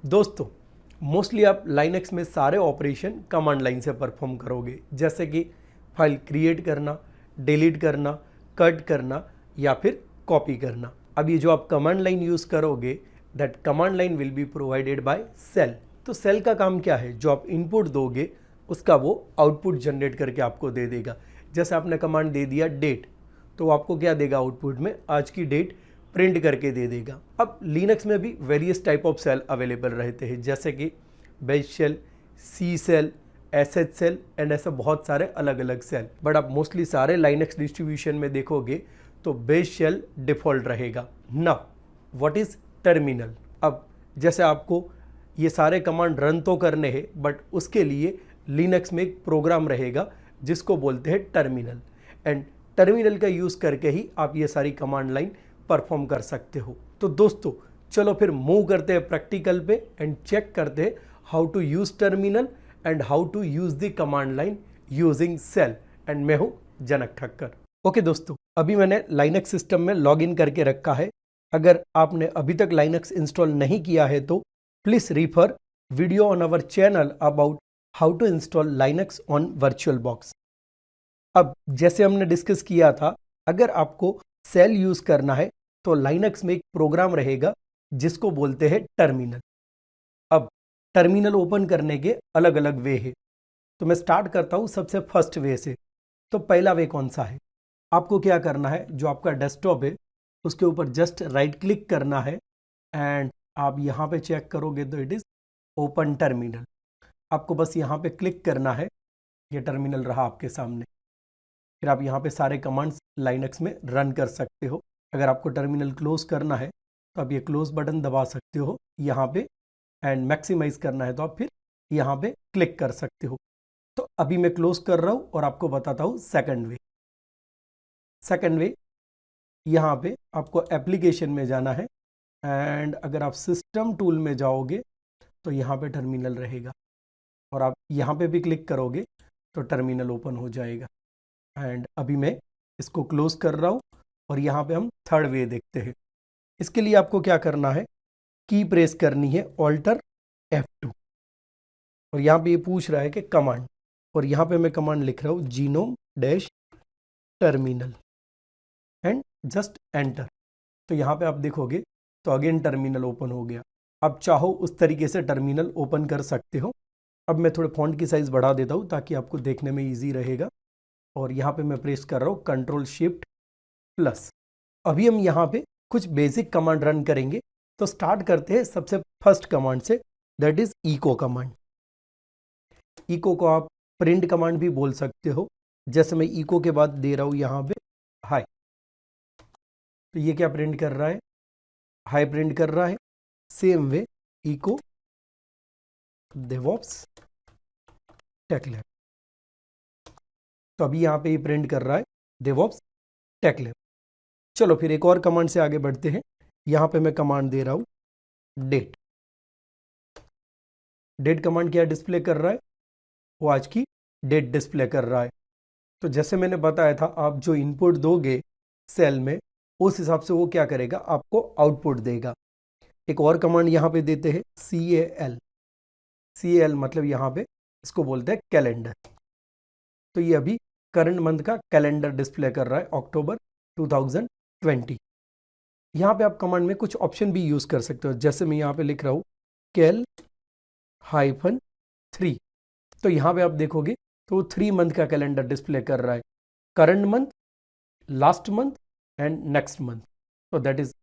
दोस्तों, मोस्टली आप लाइनक्स में सारे ऑपरेशन कमांड लाइन से परफॉर्म करोगे, जैसे कि फाइल क्रिएट करना, डिलीट करना, कट करना या फिर कॉपी करना। अब ये जो आप कमांड लाइन यूज़ करोगे, that command line will be provided by shell. तो सेल का काम क्या है? जो आप इनपुट दोगे उसका वो आउटपुट जनरेट करके आपको दे देगा। जैसे आपने कमांड दे दिया डेट, तो वो आपको क्या देगा? आउटपुट में आज की डेट प्रिंट करके दे देगा। अब लिनक्स में भी various type of shell available रहते हैं, जैसे कि bash shell, C shell, SH shell and ऐसे बहुत सारे अलग अलग सेल। बट आप मोस्टली सारे लाइनक्स डिस्ट्रीब्यूशन में देखोगे तो बेस शेल डिफॉल्ट रहेगा। Now what is terminal? अब जैसे आपको ये सारे कमांड रन तो करने हैं, बट उसके लिए लिनक्स में एक प्रोग्राम रहेगा जिसको बोलते हैं टर्मिनल। एंड टर्मिनल का यूज़ करके ही आप ये सारी कमांड लाइन परफॉर्म कर सकते हो। तो दोस्तों, चलो फिर मूव करते हैं प्रैक्टिकल पे एंड चेक करते हैं how to use terminal and how to use the command line using shell. And मैं हूँ जनक ठक्कर। ओके दोस्तों, अभी मैंने लाइनक्स सिस्टम में लॉग इन करके रखा है। अगर आपने अभी तक लाइनक्स इंस्टॉल नहीं किया है तो please refer video on our channel about how to install Linux on VirtualBox. अब जैसे हमने डिस्कस किया था, अगर आपको सेल यूज़ करना है तो लाइनक्स में एक प्रोग्राम रहेगा जिसको बोलते हैं टर्मिनल। अब टर्मिनल ओपन करने के अलग अलग वे है, तो मैं स्टार्ट करता हूँ सबसे फर्स्ट वे से। तो पहला वे कौन सा है? आपको क्या करना है, जो आपका डेस्कटॉप है उसके ऊपर जस्ट राइट क्लिक करना है एंड आप यहाँ पे चेक करोगे तो इट इज़ ओपन टर्मिनल। आपको बस यहाँ पे क्लिक करना है, ये टर्मिनल रहा आपके सामने। फिर आप यहाँ पे सारे कमांड्स लाइनक्स में रन कर सकते हो। अगर आपको टर्मिनल क्लोज करना है तो आप ये क्लोज बटन दबा सकते हो यहाँ पे, एंड मैक्सिमाइज करना है तो आप फिर यहाँ पे क्लिक कर सकते हो। तो अभी मैं क्लोज कर रहा हूँ और आपको बताता हूँ सेकंड वे। सेकंड वे, यहाँ पे आपको एप्लीकेशन में जाना है एंड अगर आप सिस्टम टूल में जाओगे तो यहाँ पे टर्मिनल रहेगा और आप यहाँ पे भी क्लिक करोगे तो टर्मिनल ओपन हो जाएगा। एंड अभी मैं इसको क्लोज कर रहा हूँ और यहाँ पे हम थर्ड वे देखते हैं। इसके लिए आपको क्या करना है, की प्रेस करनी है ऑल्टर F2 और यहाँ पे ये पूछ रहा है कि कमांड, और यहाँ पे मैं कमांड लिख रहा हूँ genome dash terminal and just enter. तो यहाँ पे आप देखोगे तो अगेन टर्मिनल ओपन हो गया। आप चाहो उस तरीके से टर्मिनल ओपन कर सकते हो। अब मैं थोड़े फॉन्ट की साइज़ बढ़ा देता हूँ ताकि आपको देखने में ईजी रहेगा, और यहाँ पे मैं प्रेस कर रहा हूँ कंट्रोल शिफ्ट प्लस। अभी हम यहाँ पे कुछ बेसिक कमांड रन करेंगे। तो स्टार्ट करते हैं सबसे फर्स्ट कमांड से, that is echo command. Echo को आप प्रिंट कमांड भी बोल सकते हो। जैसे मैं इको के बाद दे रहा हूँ यहाँ पे हाई, तो ये क्या प्रिंट कर रहा है? हाई प्रिंट कर रहा है। सेम वे इको डेवऑप्स टेकलैब, तो अभी यहाँ पे ये प्रिंट कर रहा है डेवऑप्स टेकलैब। चलो फिर एक और कमांड से आगे बढ़ते हैं। यहाँ पे मैं कमांड दे रहा हूँ डेट। डेट कमांड क्या डिस्प्ले कर रहा है? वो आज की डेट डिस्प्ले कर रहा है। तो जैसे मैंने बताया था, आप जो इनपुट दोगे सेल में उस हिसाब से वो क्या करेगा, आपको आउटपुट देगा। एक और कमांड यहाँ पे देते हैं CAL। CAL मतलब यहाँ पे इसको बोलते हैं कैलेंडर। तो ये अभी करंट मंथ का कैलेंडर डिस्प्ले कर रहा है, अक्टूबर 2020। यहाँ पे आप कमांड में कुछ ऑप्शन भी यूज़ कर सकते हो। जैसे मैं यहाँ पे लिख रहा हूँ CAL-3, तो यहाँ पे आप देखोगे तो 3 मंथ का कैलेंडर डिस्प्ले कर रहा है, current month, last month and next month. तो that is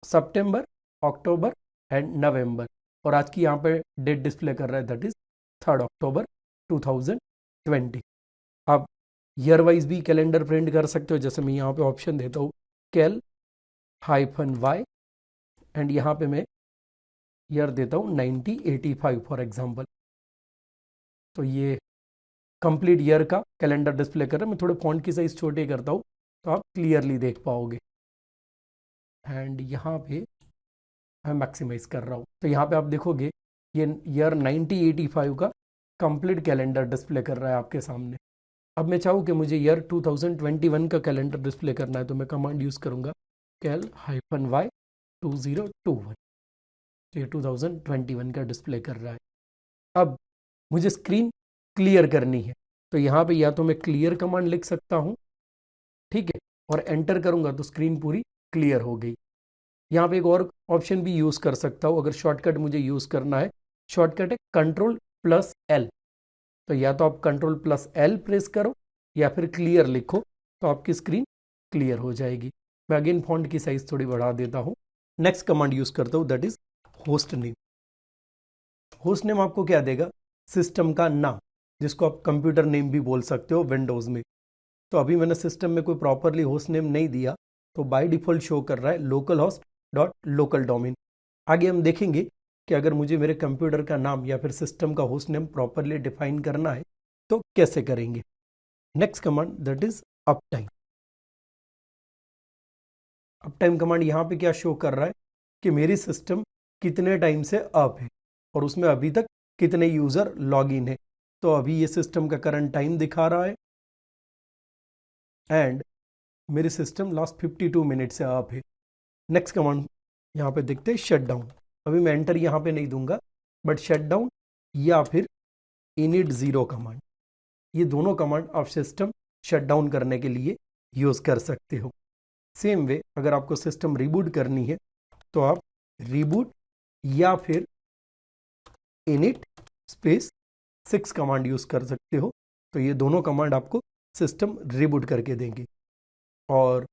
September, October and November. और आज की यहाँ पे डेट डिस्प्ले कर रहा है, दैट इज 3 अक्टूबर 2020। आप ईयर वाइज भी कैलेंडर प्रिंट कर सकते हो। जैसे मैं यहाँ पे ऑप्शन देता हूँ CAL-Y एंड यहाँ पे मैं ईयर देता हूँ 1985 फॉर एग्जाम्पल। तो ये कंप्लीट ईयर का कैलेंडर डिस्प्ले कर रहा है। मैं थोड़े फॉन्ट की साइज छोटे करता हूँ तो आप क्लियरली देख पाओगे। एंड यहाँ पे मैं मैक्सिमाइज कर रहा हूँ, तो यहाँ पे आप देखोगे ये ईयर 1985 का कंप्लीट कैलेंडर डिस्प्ले कर रहा है आपके सामने। अब मैं चाहूँ कि मुझे ईयर 2021 का कैलेंडर डिस्प्ले करना है, तो मैं कमांड यूज़ करूँगा CAL-Y 2021। तो ये 2021 का डिस्प्ले कर रहा है। अब मुझे स्क्रीन क्लियर करनी है, तो यहाँ पे या तो मैं क्लियर कमांड लिख सकता हूँ, ठीक है, और एंटर करूँगा तो स्क्रीन पूरी क्लियर हो गई। यहाँ पे एक और ऑप्शन भी यूज़ कर सकता हूँ, अगर शॉर्टकट मुझे यूज़ करना है। शॉर्टकट है Ctrl+L, तो या तो आप Ctrl+L प्रेस करो या फिर क्लियर लिखो, तो आपकी स्क्रीन क्लियर हो जाएगी। मैं अगेन फॉन्ट की साइज थोड़ी बढ़ा देता हूँ। नेक्स्ट कमांड यूज़ करता हूँ, that is host name. Host name आपको क्या देगा? सिस्टम का नाम, जिसको आप कंप्यूटर नेम भी बोल सकते हो विंडोज़ में। तो अभी मैंने सिस्टम में कोई प्रॉपरली होस्ट नेम नहीं दिया, तो बाय डिफ़ॉल्ट शो कर रहा है localhost.local domain। आगे हम देखेंगे कि अगर मुझे मेरे कंप्यूटर का नाम या फिर सिस्टम का होस्ट नेम प्रॉपरली डिफाइन करना है तो कैसे करेंगे। Next command that is uptime. Uptime command यहाँ पे क्या शो कर रहा है कि मेरी सिस्टम कितने टाइम से अप है और उसमें अभी तक कितने यूज़र लॉग इन है। तो अभी ये सिस्टम का करंट टाइम दिखा रहा है एंड मेरी सिस्टम लास्ट 52 मिनट से अप है। नेक्स्ट कमांड यहाँ पे देखते हैं शट डाउन। अभी मैं एंटर यहाँ पे नहीं दूंगा, बट शट डाउन या फिर init 0 कमांड, ये दोनों कमांड आप सिस्टम शट डाउन करने के लिए यूज़ कर सकते हो। सेम वे अगर आपको सिस्टम रिबूट करनी है तो आप रिबूट या फिर init स्पेस 6 कमांड यूज़ कर सकते हो। तो ये दोनों कमांड आपको सिस्टम रिबूट करके देंगे। और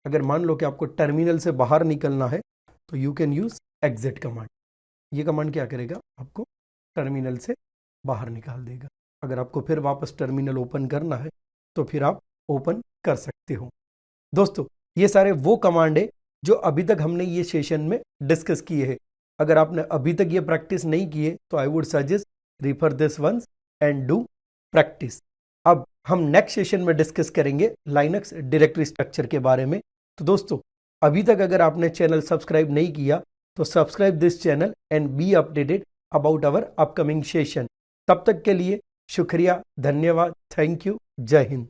अगर मान लो कि आपको टर्मिनल से बाहर निकलना है तो you can use exit command. ये कमांड क्या करेगा? आपको टर्मिनल से बाहर निकाल देगा। अगर आपको फिर वापस टर्मिनल ओपन करना है तो फिर आप ओपन कर सकते हो। दोस्तों, ये सारे वो कमांड है जो अभी तक हमने ये सेशन में डिस्कस किए हैं। अगर आपने अभी तक ये प्रैक्टिस नहीं किए तो I would suggest refer this once and do practice. अब हम नेक्स्ट सेशन में डिस्कस करेंगे लाइनक्स डायरेक्टरी स्ट्रक्चर के बारे में। तो दोस्तों, अभी तक अगर आपने चैनल सब्सक्राइब नहीं किया तो subscribe this channel and be updated about our upcoming session. तब तक के लिए शुक्रिया, धन्यवाद, थैंक यू, जय हिंद।